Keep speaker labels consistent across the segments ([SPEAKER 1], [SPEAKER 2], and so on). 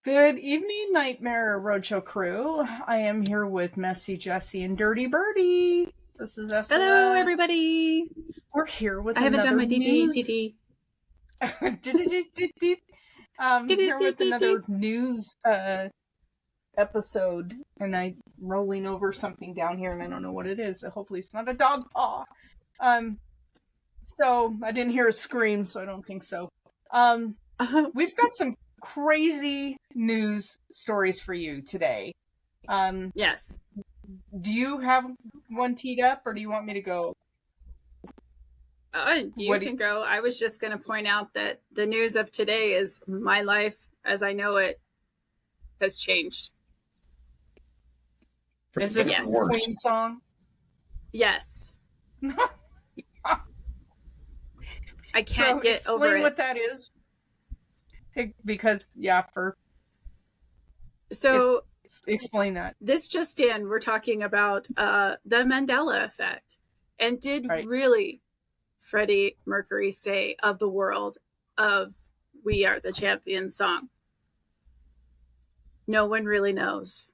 [SPEAKER 1] Good evening, Nightmare Roadshow crew. I am here with Messy Jessie and Dirty Birdie. This is SOS.
[SPEAKER 2] Hello, everybody.
[SPEAKER 1] We're here with
[SPEAKER 2] I haven't done my
[SPEAKER 1] news.
[SPEAKER 2] DD.
[SPEAKER 1] Here with another news episode, and I'm rolling over something down here, and I don't know what it is. So hopefully, it's not a dog paw. So I didn't hear a scream, so I don't think so. We've got some crazy news stories for you today.
[SPEAKER 2] Yes.
[SPEAKER 1] Do you have one teed up, or do you want me to go?
[SPEAKER 2] You can go. I was just going to point out that the news of today is my life as I know it has changed.
[SPEAKER 1] Is this a Queen song?
[SPEAKER 2] Yes. I can't get over it.
[SPEAKER 1] Explain what that is. Because,
[SPEAKER 2] So
[SPEAKER 1] explain that.
[SPEAKER 2] This just in, we're talking about the Mandela effect. And did really Freddie Mercury say of the world of We Are the Champions song? No one really knows.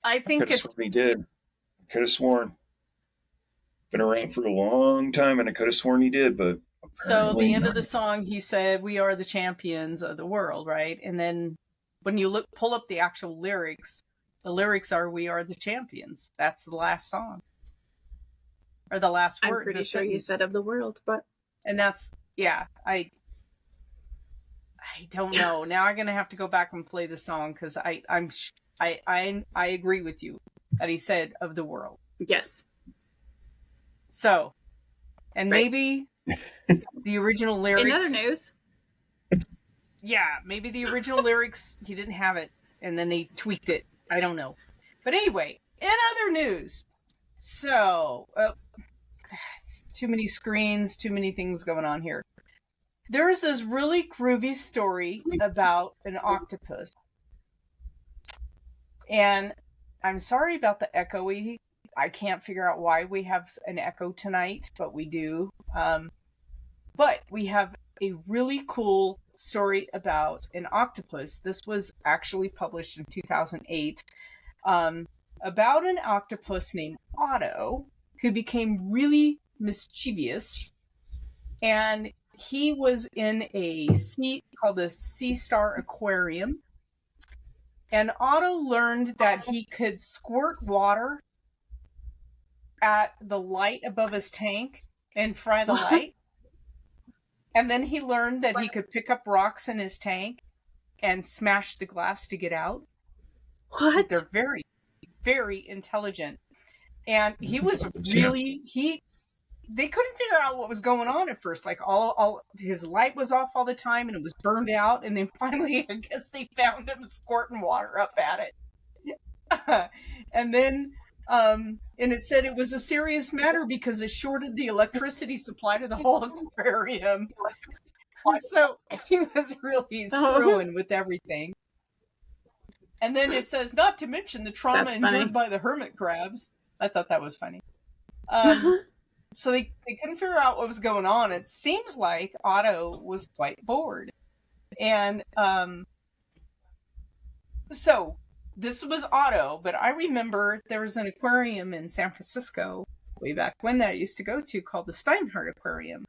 [SPEAKER 1] I think
[SPEAKER 3] he did. Could have sworn. Been around for a long time, and I could have sworn he did, but
[SPEAKER 1] so the end of the song, he said, "We are the champions of the world," right? And then when you pull up the actual lyrics, the lyrics are "We are the champions." That's the last song, or the last word.
[SPEAKER 2] I'm pretty sure you said "of the world," but
[SPEAKER 1] and that's I don't know. Now I'm gonna have to go back and play the song because I agree with you that he said "of the world."
[SPEAKER 2] Yes.
[SPEAKER 1] So, and maybe the original lyrics.
[SPEAKER 2] In other news.
[SPEAKER 1] Yeah, maybe the original lyrics, he didn't have it, and then they tweaked it. I don't know. But anyway, in other news. So, too many screens, too many things going on here. There's this really groovy story about an octopus. And I'm sorry about the echoey. I can't figure out why we have an echo tonight, but we do. But we have a really cool story about an octopus. This was actually published in 2008 about an octopus named Otto who became really mischievous. And he was in a sea called the Sea Star Aquarium. And Otto learned that he could squirt water at the light above his tank and fry the light. And then he learned that he could pick up rocks in his tank and smash the glass to get out.
[SPEAKER 2] What?
[SPEAKER 1] They're very, very intelligent. And he was really, they couldn't figure out what was going on at first. Like all his light was off all the time and it was burned out. And then finally, I guess they found him squirting water up at it. And then, and it said it was a serious matter because it shorted the electricity supply to the whole aquarium. So he was really screwing with everything. And then it says, not to mention the trauma endured by the hermit crabs. I thought that was funny. So they couldn't figure out what was going on. It seems like Otto was quite bored. And so this was Otto, but I remember there was an aquarium in San Francisco way back when that I used to go to called the Steinhardt Aquarium.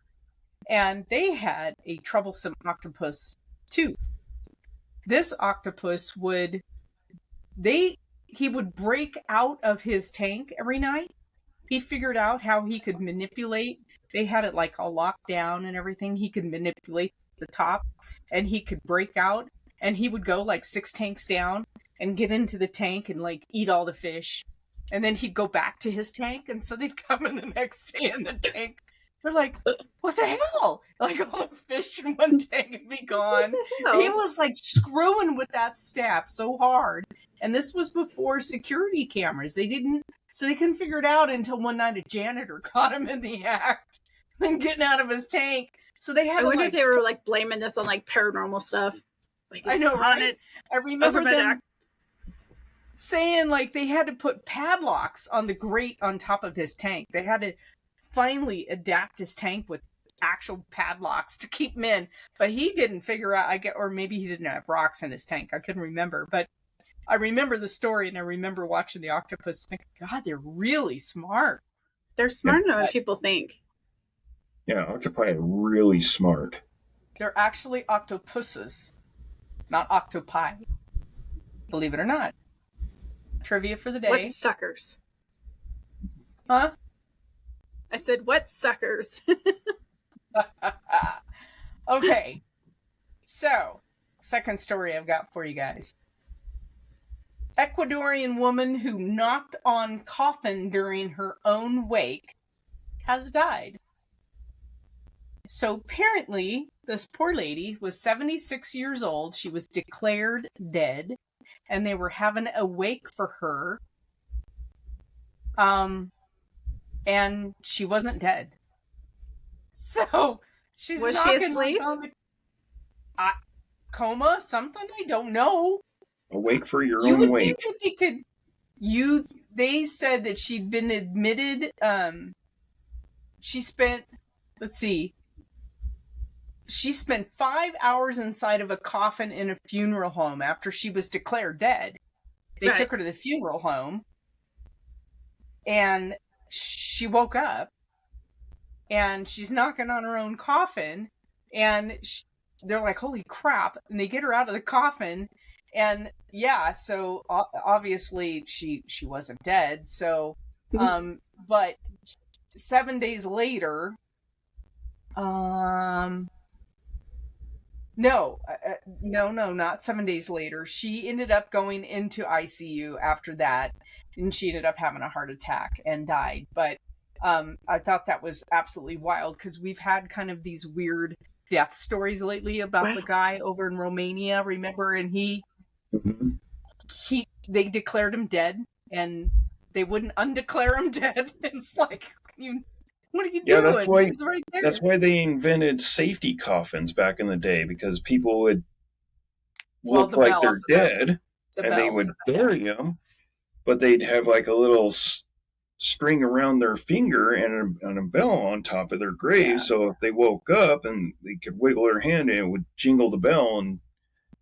[SPEAKER 1] And they had a troublesome octopus too. This octopus he would break out of his tank every night. He figured out how he could manipulate. They had it like all locked down and everything. He could manipulate the top and he could break out, and he would go like 6 tanks down and get into the tank and like eat all the fish. And then he'd go back to his tank. And so they'd come in the next day in the tank. They're like, what the hell? Like all the fish in one tank would be gone. He was like screwing with that staff so hard. And this was before security cameras. They couldn't figure it out until one night a janitor caught him in the act and getting out of his tank. So they had
[SPEAKER 2] I wonder if they were like blaming this on like paranormal stuff. Like,
[SPEAKER 1] I know, right? I remember them saying like they had to put padlocks on the grate on top of his tank. They had to finally adapt his tank with actual padlocks to keep him in. But he didn't figure out, or maybe he didn't have rocks in his tank. I couldn't remember. But I remember the story, and I remember watching the octopus thinking, God, they're really smart.
[SPEAKER 2] They're smarter than people think.
[SPEAKER 3] Yeah, octopi are really smart.
[SPEAKER 1] They're actually octopuses, not octopi. Believe it or not. Trivia for the day.
[SPEAKER 2] What suckers?
[SPEAKER 1] Huh?
[SPEAKER 2] I said, what suckers?
[SPEAKER 1] Okay. So, second story I've got for you guys. Ecuadorian woman who knocked on coffin during her own wake has died. So apparently, this poor lady was 76 years old. She was declared dead, and they were having a wake for her. And she wasn't dead. So she's
[SPEAKER 2] was she asleep?
[SPEAKER 1] Coma, something, I don't know.
[SPEAKER 3] A wake for your own wake.
[SPEAKER 1] You would think that they could. They said that she'd been admitted. She spent. Let's see. She spent 5 hours inside of a coffin in a funeral home after she was declared dead. They took her to the funeral home, and she woke up, and she's knocking on her own coffin, and they're like, holy crap, and they get her out of the coffin, and yeah, so obviously she wasn't dead, so, but 7 days later, no, not 7 days later. She ended up going into ICU after that, and she ended up having a heart attack and died. But I thought that was absolutely wild because we've had kind of these weird death stories lately about the guy over in Romania, remember? And they declared him dead, and they wouldn't undeclare him dead. It's like, what are you doing?
[SPEAKER 3] That's why they invented safety coffins back in the day, because people would look like they're dead, and they would bury them, but they'd have like a little string around their finger and a bell on top of their grave, so if they woke up and they could wiggle their hand and it would jingle the bell and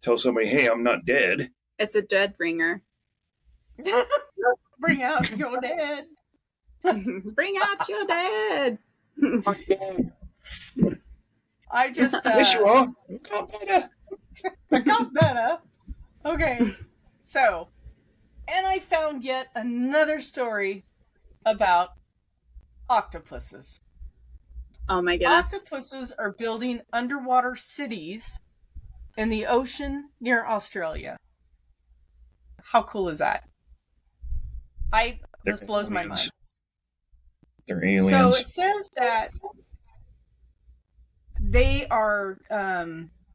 [SPEAKER 3] tell somebody, hey, I'm not dead.
[SPEAKER 2] It's a dead ringer.
[SPEAKER 1] Bring out your dead.
[SPEAKER 2] Bring out your dad.
[SPEAKER 1] I just
[SPEAKER 3] yes, you are. You got better.
[SPEAKER 1] I got better. Okay, so, and I found yet another story about octopuses.
[SPEAKER 2] Oh my goodness!
[SPEAKER 1] Octopuses are building underwater cities in the ocean near Australia. How cool is that? This blows my mind.
[SPEAKER 3] They're aliens.
[SPEAKER 1] So it says that they are,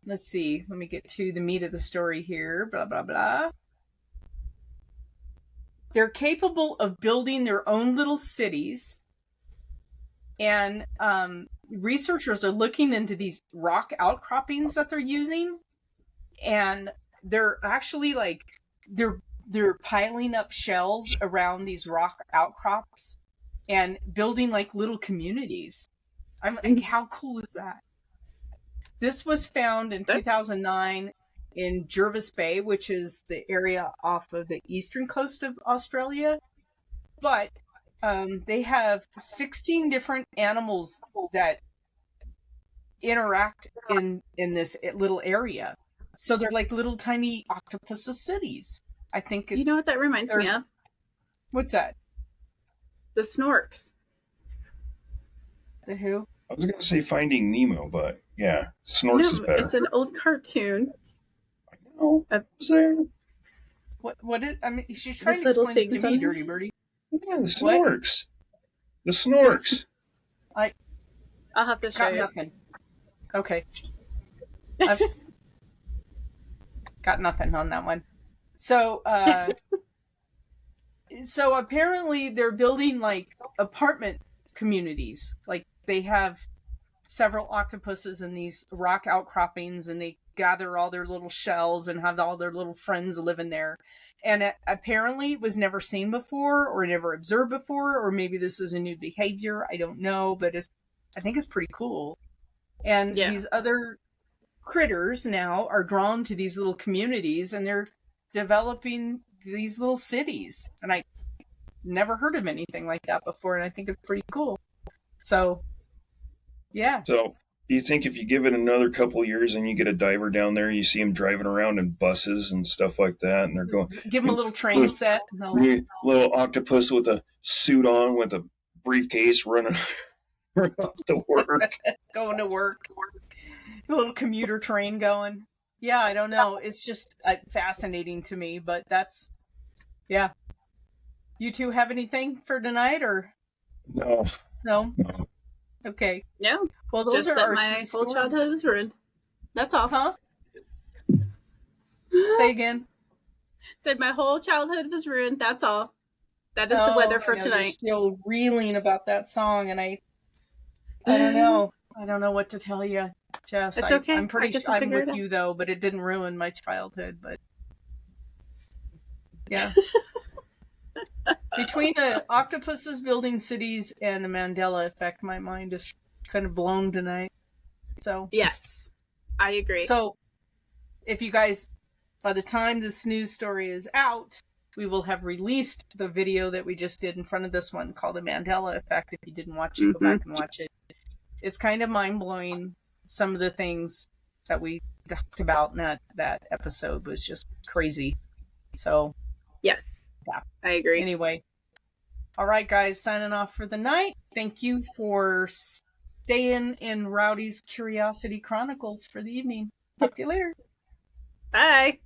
[SPEAKER 1] let's see, let me get to the meat of the story here, blah, blah, blah. They're capable of building their own little cities, and researchers are looking into these rock outcroppings that they're using, and they're actually like, they're piling up shells around these rock outcrops and building like little communities. I'm like, how cool is that? This was found in 2009 in Jervis Bay, which is the area off of the eastern coast of Australia. But they have 16 different animals that interact in this little area. So they're like little tiny octopus cities. I think it's...
[SPEAKER 2] You know what that reminds me of?
[SPEAKER 1] What's that?
[SPEAKER 2] The Snorks.
[SPEAKER 1] The who?
[SPEAKER 3] I was going to say Finding Nemo, but yeah, Snorks is better.
[SPEAKER 2] It's an old cartoon.
[SPEAKER 3] I know. Was there?
[SPEAKER 1] What is... I mean, she's trying to explain it to me, Dirty Birdie.
[SPEAKER 3] Yeah, the Snorks. The Snorks.
[SPEAKER 2] I'll have to show you.
[SPEAKER 1] Nothing. Okay. I've got nothing on that one. So, so apparently they're building like apartment communities. Like they have several octopuses in these rock outcroppings, and they gather all their little shells and have all their little friends living there. And it apparently was never seen before or never observed before, or maybe this is a new behavior. I don't know, but I think it's pretty cool. And these other critters now are drawn to these little communities, and they're developing these little cities. And I never heard of anything like that before, and I think it's pretty cool. So, yeah.
[SPEAKER 3] So, do you think if you give it another couple years and you get a diver down there, you see them driving around in buses and stuff like that, and they're going...
[SPEAKER 1] Give them a little train set.
[SPEAKER 3] Little octopus with a suit on, with a briefcase running off to work.
[SPEAKER 1] Going to work. A little commuter train going. Yeah, I don't know. It's just fascinating to me, but that's... Yeah. You two have anything for tonight, or...
[SPEAKER 3] No.
[SPEAKER 1] Okay.
[SPEAKER 2] Yeah.
[SPEAKER 1] Well, those
[SPEAKER 2] just
[SPEAKER 1] are
[SPEAKER 2] that my whole childhood was ruined. That's all.
[SPEAKER 1] Huh? Say again.
[SPEAKER 2] Said my whole childhood was ruined. That's all. That is the weather for tonight.
[SPEAKER 1] You're still reeling about that song, and I don't know. I don't know what to tell you, Jess.
[SPEAKER 2] It's okay.
[SPEAKER 1] I'm pretty sure I'm with you though, but it didn't ruin my childhood. But yeah. Between the octopuses building cities and the Mandela effect, my mind is kind of blown tonight. So
[SPEAKER 2] yes, I agree.
[SPEAKER 1] So if you guys, by the time this news story is out, we will have released the video that we just did in front of this one called The Mandela Effect. If you didn't watch it, go back and watch it. It's kind of mind-blowing. Some of the things that we talked about in that episode was just crazy. So
[SPEAKER 2] yes,
[SPEAKER 1] yeah,
[SPEAKER 2] I agree.
[SPEAKER 1] Anyway, all right, guys, signing off for the night. Thank you for staying in Rowdy's Curiosity Chronicles for the evening. Talk to you later.
[SPEAKER 2] Bye.